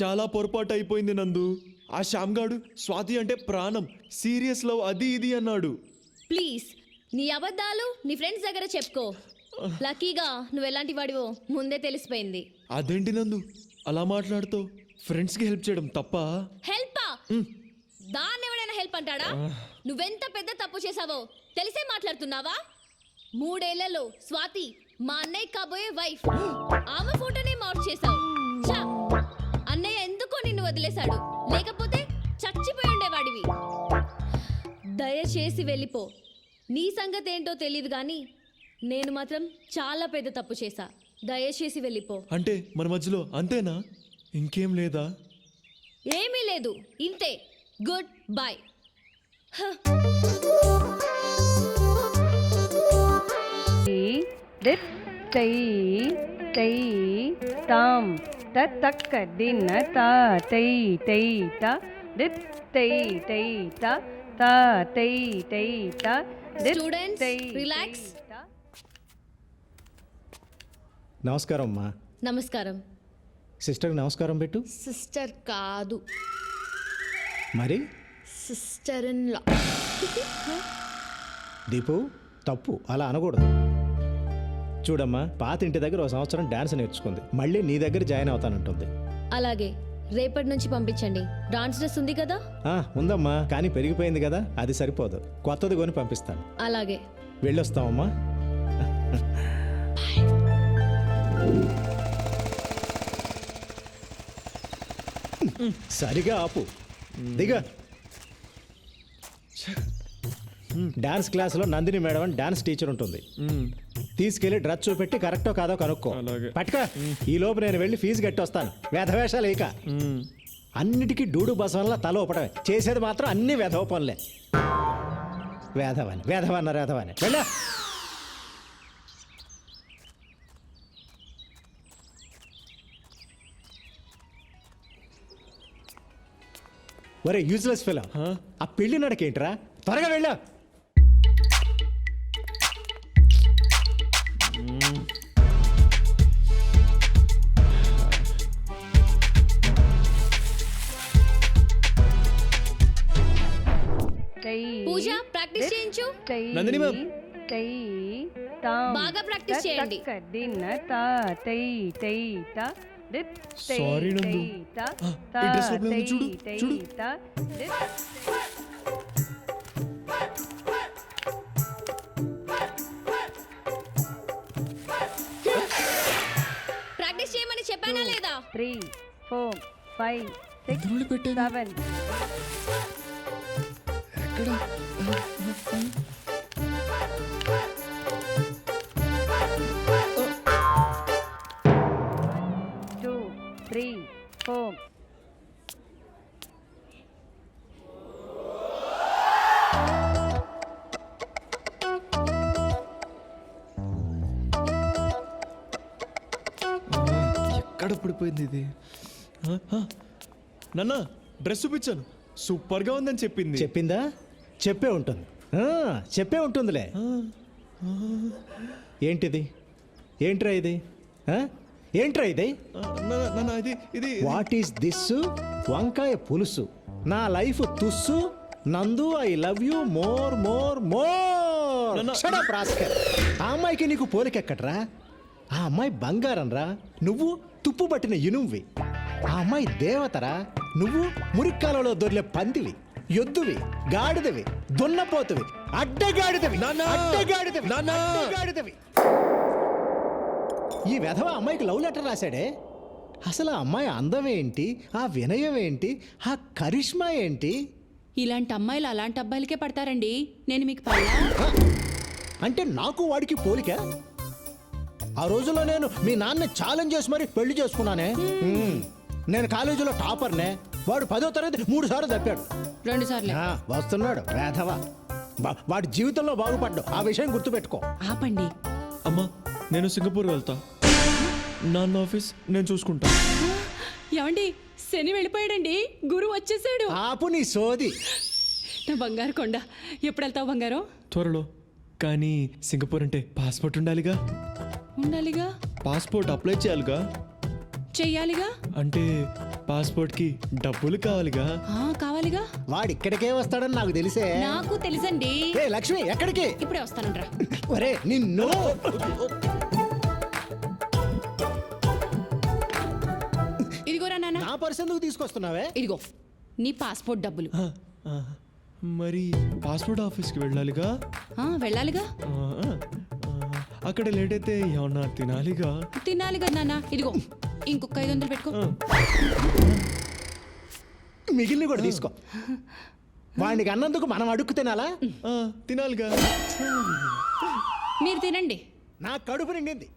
చాలా పొరపాటు అయిపోయింది నందు. ఆ శ్యామ్గాడు స్వాతి అంటే ప్రాణం, సీరియస్ లవ్ అది ఇది అన్నాడు. ప్లీజ్ నీ అబద్ధాలు నీ ఫ్రెండ్స్ దగ్గర చెప్పుకో. లక్కీగా నువ్వు ఎలాంటి వాడివో ముందే తెలిసిపోయింది. అదేంటి నందు అలా మాట్లాడుతావు? ఫ్రెండ్స్కి హెల్ప్ చేయడం తప్ప? హెల్పా? దాన్ని ఎవడైనా హెల్ప్ అంటాడా? నువ్వెంత పెద్ద తప్పు చేసావో తెలిసే మాట్లాడుతున్నావా? 3 ఏళ్లలో స్వాతి మా అన్నయ్య కాబోయే వైఫ్. ఆమె ఫోటోనే మార్క్ చేసావు. ఛా! అన్నయ్య ఎందుకో నిన్ను వదిలేశాడు, లేకపోతే చచ్చిపోయి ఉండేవాడివి. దయచేసి వెళ్ళిపో. నీ సంగతి ఏంటో తెలియదు కానీ నేను మాత్రం చాలా పెద్ద తప్పు చేశా. దయచేసి వెళ్ళిపో. అంటే మన మధ్యలో అంతేనా? ఇంకేం లేదా? ఏమీ లేదు, ఇంతే. Good bye. తాం తక్క దిన తా తై తై త దిత్ తై తై త తా తై తై త దిత్ స్టూడెంట్స్ తై రిలాక్స్. నమస్కారం అమ్మా. నమస్కారం. సిస్టర్కి నమస్కారం పెట్టు. సిస్టర్ కాదు, మరి సిస్టర్ ఇన్ లా. దీపు తప్పు అలా అనకూడదు. చూడమ్మా, పాత ఇంటి దగ్గర 1 సంవత్సరం డాన్స్ నేర్చుకుంది, మళ్ళీ నీ దగ్గర జాయిన్ అవుతానంటుంది. అలాగే రేపటి నుంచి పంపించండి. డాన్స్ డ్రెస్ ఉంది కదా? ఉందమ్మా, కానీ పెరిగిపోయింది కదా, అది సరిపోదు. కొత్తది కొని పంపిస్తాను. అలాగే వెళ్ళొస్తామమ్మా. సరిగా ఆపు, దిగా. డాన్స్ క్లాస్లో నందిని మేడం అని డాన్స్ టీచర్ ఉంటుంది. తీసుకెళ్లి డ్రెస్ చూపెట్టి కరెక్టో కాదో కనుక్కో. పట్టుకో. ఈ లోపు నేను వెళ్ళి ఫీజు కట్టి వస్తాను. వేధవేషాలు ఇక అన్నిటికీ డూడు బసవన్లా తల ఊపడమే, చేసేది మాత్రం అన్ని వేధవ పనులే. వేధవని వేధవన్నారు, వేధవని వెళ్ళా. ఒరే యూజ్లెస్ ఫెలో, ఆ పెళ్లి నడకేంట్రా? త్వరగా వెళ్ళా. పూజ ప్రాక్టీస్ చేయించు. నందిని మ్యామ్, బాగా ప్రాక్టీస్ చేయండి. సారీ నందు. ఈ డ్రెస్ లోపల ఉంది, చూడు చూడు. ప్రాక్టీస్ చేయమని చెప్పానా లేదా? 3 4 5 6 7 ఎక్కడ? 2 3 4. ఎక్కడ పడిపోయింది ఇది? నాన్న డ్రెస్ చూపించాను, సూపర్ గా ఉందని చెప్పింది. చెప్పిందా? చెప్పే ఉంటుంది, చెప్పే ఉంటుందిలే. ఏంటిది? ఏంట్రా ఇది? ఏంట్రా ఇది? What is this? వంకాయ పులుసు. నా లైఫ్ తుస్సు. నందు I love you more more more. Shut up rascal. ఆ అమ్మాయికి నీకు పోలికెక్కట్రా? ఆ అమ్మాయి బంగారం రా, నువ్వు తుప్పు పట్టిన ఇనుంవి. ఆ అమ్మాయి దేవతరా, నువ్వు మురిక్కాలలో దొర్లే పందివి, ఎద్దువి, గాడిదవి, దున్నపోతువి, అడ్డగాడిదవి, అడ్డగాడిదవి, అడ్డగాడిదవి. ఈ వెధవ అమ్మాయికి లవ్ లెటర్ రాశాడే. అసలు ఆ అమ్మాయి అందం ఏంటి, ఆ వినయం ఏంటి, ఆ కరిష్మా ఏంటి? ఇలాంటి అమ్మాయిలు అలాంటి అబ్బాయిలకే పడతారండి. నేను మీకు పడలా? అంటే నాకు వాడికి పోలిక? ఆ రోజుల్లో నేను మీ నాన్న ఛాలెంజ్ చేసి మరి పెళ్లి చేసుకున్నానే. నేను కాలేజీలో టాపర్నే, వాడు 10వ తరగతి 3 సార్లు తప్పాడు. 2 సార్లు. వస్తున్నాడు వేధవ. వాడి జీవితంలో బాగుపడ్డావు, ఆ విషయం గుర్తుపెట్టుకో. ఆపండి. అమ్మా, నేను సింగపూర్ వెళ్తా. నాన్న ఆఫీస్ నేను చూసుకుంటా. ఏమండి, శని వెళ్ళిపోయాడండి, గురు వచ్చేసాడు. ఆపు నీ సోది. నా బంగారు కొండ. ఎప్పుడు వెళ్తావు బంగారం? త్వరలో. కానీ సింగపూర్ అంటే పాస్పోర్ట్ ఉండాలిగా. ఉండాలిగా. పాస్పోర్ట్ అప్లై చేయాలిగా. చెయ్యాలిగా. అంటే పాస్పోర్ట్కి డబ్బులు కావాలిగా. కావాలిగా. వాడు ఇక్కడికే వస్తాడని నాకు తెలిసే. నాకు తెలుసండి. ఏ లక్ష్మి ఎక్కడికి? ఇప్పుడే వస్తానండ్రా. ఒరే నిన్ను. ఇదిగోరా నాన్న. నా పర్స్ ఎందుకు తీసుకొస్తున్నావే? ఇదిగో నీ పాస్పోర్ట్ డబ్బులు. ఆ, మరి పాస్పోర్ట్ ఆఫీస్కి వెళ్ళాలిగా. వెళ్ళాలిగా. అక్కడ లేట్ అయితే ఏమన్నా తినాలిగా. తినాలిగా నాన్న. ఇదిగో ఇంకొక 500 పెట్టుకో. మిగిలిన కూడా తీసుకో. వాడికి అన్నందుకు మనం అడుక్కు తినాలా? తినాలిగా. మీరు తినండి. నా కడుపు నిండింది.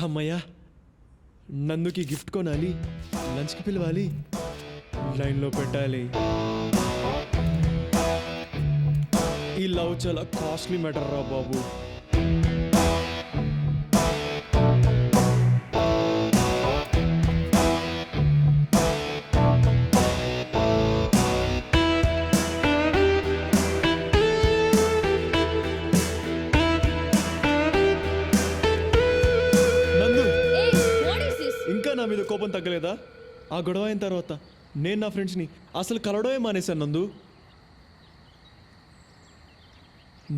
అమ్మయ్యా, నందుకి గిఫ్ట్ కొనాలి, లంచ్కి పిలవాలి, లైన్లో పెట్టాలి. ఈ లవ్ చాలా కాస్ట్లీ మ్యాటర్ రా బాబు. నందు, Hey, what is this? ఇంకా నా మీద కోపం తగ్గలేదా? ఆ గొడవ అయిన తర్వాత నేను నా ఫ్రెండ్స్ని అసలు కలవడమే మానేశాను నందు.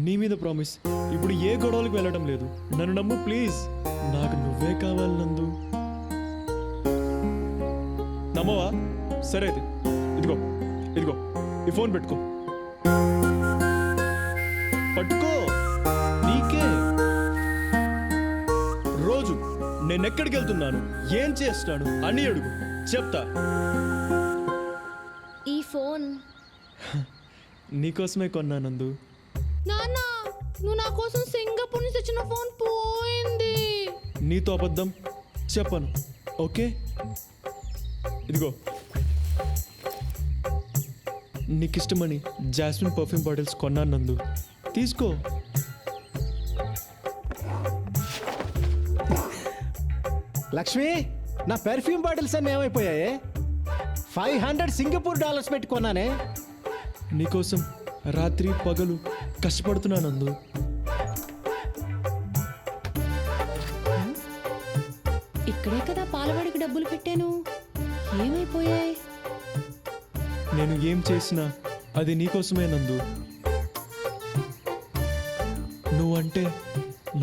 నీ మీద ప్రామిస్, ఇప్పుడు ఏ గొడవలకు వెళ్ళడం లేదు. నన్ను నమ్ము ప్లీజ్. నాకు నువ్వే కావాలి నందు. నమ్మవా? సరే అయితే ఇదిగో ఇదిగో ఈ ఫోన్ పెట్టుకో. పట్టుకో, నీకే. రోజు నేను ఎక్కడికి వెళ్తున్నాను, ఏం చేస్తాను అని అడుగు, చెప్తా. ఈ ఫోన్ నీకోసమే కొన్నా నందు. నాన్న, నువ్వు నా కోసం సింగపూర్ నుంచి తెచ్చిన ఫోన్ పోయింది. నీతో అబద్ధం చెప్పను, ఓకే? ఇదిగో నీకిష్టమని జాస్మిన్ పర్ఫ్యూమ్ బాటిల్స్ కొన్నాను నందు, తీసుకో. లక్ష్మి, నా పెర్ఫ్యూమ్ బాటిల్స్ అన్నీ ఏమైపోయాయి? $500 సింగపూర్ డాలర్స్ పెట్టుకున్నానే. నీకోసం రాత్రి పగలు కష్టపడుతున్నా నందు. ఇక్కడే కదా పాలవాడికి డబ్బులు పెట్టాను. ఏమైపోయాయి? నేను ఏం చేసినా అది నీకోసమే నందు. నువ్వంటే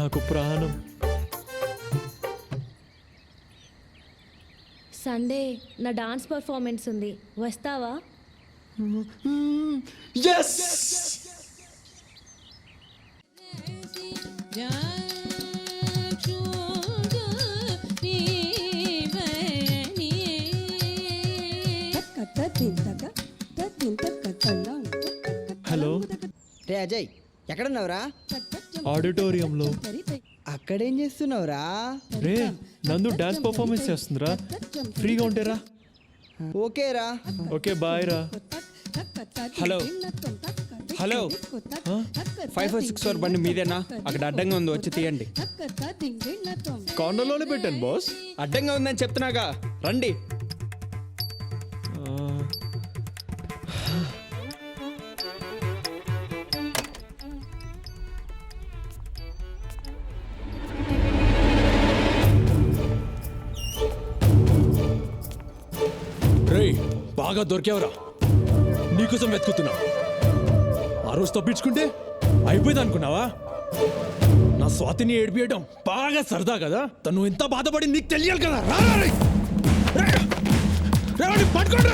నాకు ప్రాణం. సండే నా డాన్స్ పర్ఫార్మెన్స్ ఉంది, వస్తావా? ఎస్. హలో రే అజయ్, ఎక్కడున్నావురా? ఆడిటోరియంలో. అక్కడేం చేస్తున్నావురా? రే నందు డాన్స్ పర్ఫార్మెన్స్ చేస్తుందిరా, ఫ్రీగా ఉంటేరా. ఓకేరా. ఓకే బాయ్ రా. హలో హలో 5464 బండి మీదేనా? అక్కడ అడ్డంగా ఉంది, వచ్చి తీయండి. కార్నర్లోనే పెట్టాను బాస్. అడ్డంగా ఉందని చెప్తున్నాగా, రండి. రేయ్, బాగా దొరికేవరా, నీకోసం వెతుకుతున్నా. ఆ రోజు తప్పించుకుంటే అయిపోయింది అనుకున్నావా? నా స్వాతిని ఏడిపియడం బాగా సరదా కదా. తను ఎంత బాధపడి నీకు తెలియాలి కదా. పట్టుకోండి.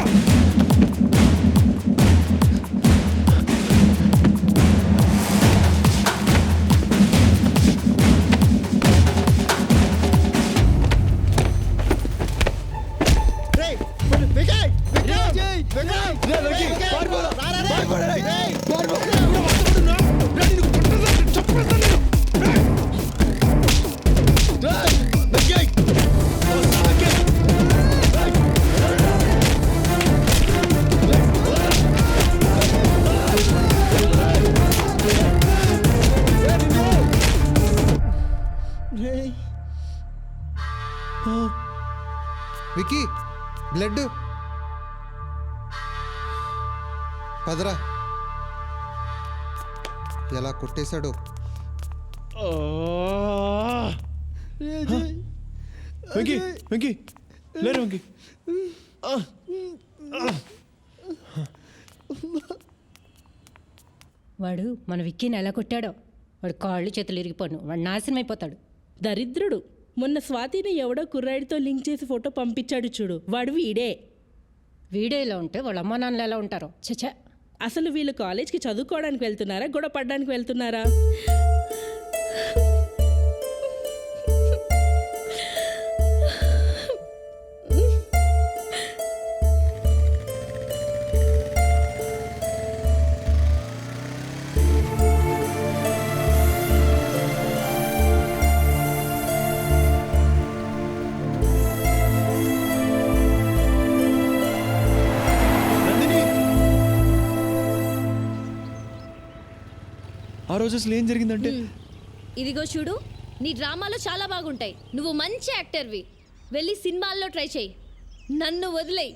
వికీ, బ్లడ్ పదరా. ఎలా కొట్టేశాడు. వెంకీ వెంకీ లేరు వెంకీ వాడు మన విక్కీని ఎలా కొట్టాడో వాడు కాళ్ళు చేతులు ఇరిగిపోను వాడు నాశనం అయిపోతాడు. దరిద్రుడు. మొన్న స్వాతిని ఎవడో కుర్రాడితో లింక్ చేసి ఫోటో పంపించాడు చూడు, వాడు వీడే. వీడియో ఇలా ఉంటే వాళ్ళ అమ్మా నాన్నలు ఎలా ఉంటారో చచ్చా. అసలు వీళ్ళు కాలేజ్కి చదువుకోవడానికి వెళ్తున్నారా, గొడవ పడడానికి వెళ్తున్నారా? నందిని ఆ రోజు అసలు ఏం జరిగిందంటే ఇదిగో చూడు, నీ డ్రామాలో చాలా బాగుంటాయి. నువ్వు మంచి యాక్టర్వి. వెళ్ళి సినిమాల్లో ట్రై చేయి. నన్ను వదిలేయి.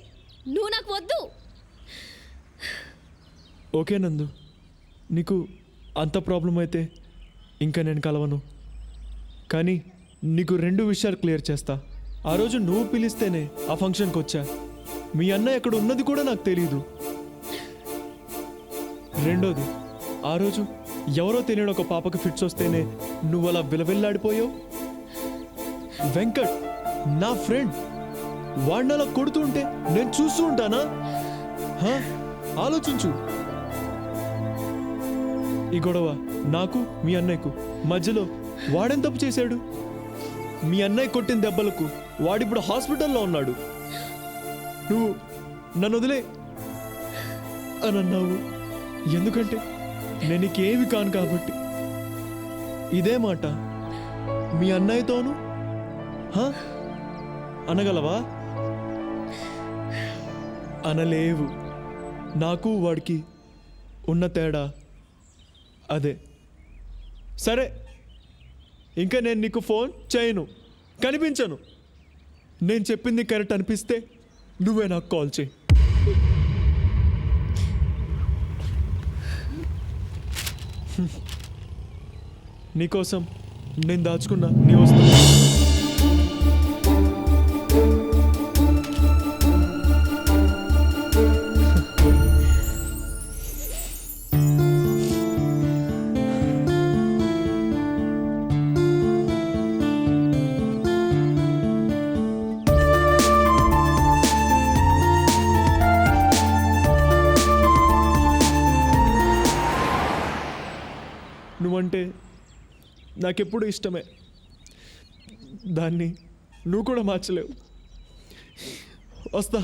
నువ్వు నాకు వద్దు. ఓకే నందు, నీకు అంత ప్రాబ్లం అయితే ఇంకా నేను కలవను. కానీ నీకు 2 విషయాలు క్లియర్ చేస్తా. ఆ రోజు నువ్వు పిలిస్తేనే ఆ ఫంక్షన్కి వచ్చా. మీ అన్న ఎక్కడ ఉన్నది కూడా నాకు తెలియదు. రెండోది, ఆ రోజు ఎవరో తెలియని ఒక పాపకి ఫిట్స్ వస్తేనే నువ్వు అలా విలవిల్లాడిపోయావు. వెంకట్ నా ఫ్రెండ్, వాడిని అలా కొడుతూ ఉంటే నేను చూస్తూ ఉంటానా? హా? ఆలోచించు. ఈ గొడవ నాకు మీ అన్నయ్యకు మధ్యలో వాడేం తప్పు చేశాడు? మీ అన్నయ్య కొట్టిన దెబ్బలకు వాడిప్పుడు హాస్పిటల్లో ఉన్నాడు. నువ్వు నన్ను వదిలే అని అన్నావు. ఎందుకంటే నేను నీకేమి కాను కాబట్టి. ఇదే మాట మీ అన్నయ్యతోను అనగలవా? అనలేవు. నాకు వాడికి ఉన్న తేడా అదే. సరే, ఇంకా నేను నీకు ఫోన్ చేయను, కనిపించను. నేను చెప్పింది కరెక్ట్ అనిపిస్తే నువ్వే నాకు కాల్ చేయి. నీకోసం నేను దాచుకున్నా నీ వస్తువు. నువ్వంటే నాకెప్పుడు ఇష్టమే. దాన్ని నువ్వు కూడా మార్చలేవు. వస్తా.